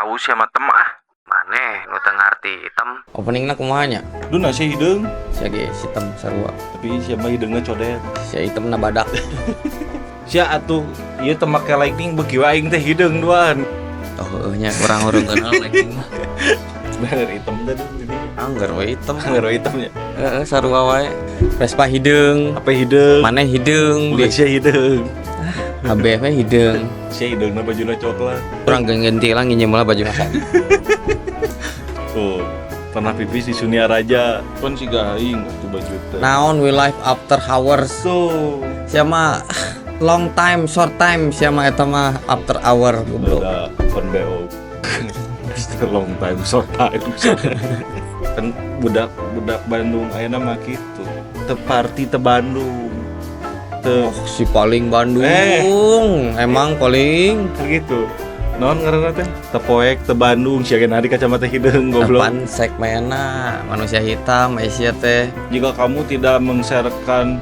tahu siapa tem ah. Maneh nu teu ngarti item. Openingna kumaha nya? Duh nasi hideung, Sia ge sitem sarua. tapi siapa hideungna codet. Sia itemna badak. Sia atuh ieu teu make lightning beuki wae aing teh hideung duan. Oh heueuh nya urang urung kenal lagi mah. Bener hitam teh ini. Angger we item. Ngero hitamnya. Heeh sarua wae. Vespa hideung, Apa hideung? maneh hideung, Bukan sia hideung. HB we hideung. Sia hideungna bajuna coklat. Urang ganti lah nginjem lah baju masak. Tuh, pernah pipis di Sunia Raja. Pun si gaing waktu baju teh. Naon we live after hours. So, Sia mah long time, short time, sia mah eta mah after hour goblok. udah open BO. Long time, short time. Kan budak Bandung ayeuna mah kitu. Teu party teu Bandung. Teu Si paling Bandung, emang paling gitu. Naon ngaranna teh? Teu poek teu Bandung, sia ge nari kacamata hideung goblok. depan segmena manusia hitam Asia teh. Jika kamu tidak meng-sharekan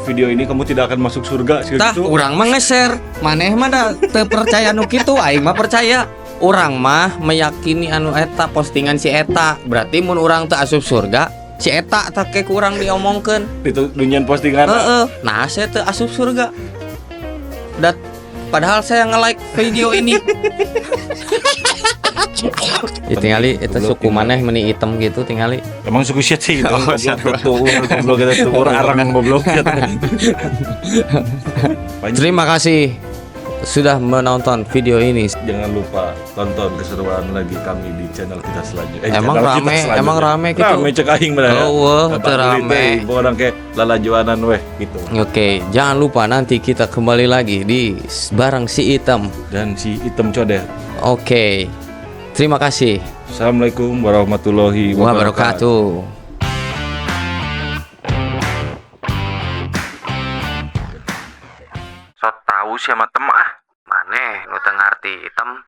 video ini, kamu tidak akan masuk surga. Tah, Gitu. urang mah nge-share. Maneh mah da teu percaya nu kitu, aing mah percaya. Urang mah meyakini anu eta postingan si eta. Berarti mun urang teu asup surga, si eta teh ke kurang diomongkeun. Itu dunyan postingan. Heeh. Nah, saya teu asup surga. Dan padahal saya nge-like video ini. Tinggali itu suku maneh meni item gitu tinggali. Emang suku shit sih itu. Oh, Goblok kita tuh arang goblok. Terima kasih sudah menonton video ini. Jangan lupa tonton keseruan lagi kami di channel kita selanjutnya. Emang channel kita rame, selanjutnya. emang rame gitu. Rame cek aing bener. Oh, wah, teu rame. Orang kayak lalajuanan weh gitu. Oke, jangan lupa nanti kita kembali lagi di barang si item. Dan si item codet. Oke. Terima kasih. Assalamualaikum warahmatullahi wabarakatuh. Wabarakatuh. So tahu siapa tem ah. Maneh nu teu ngarti item.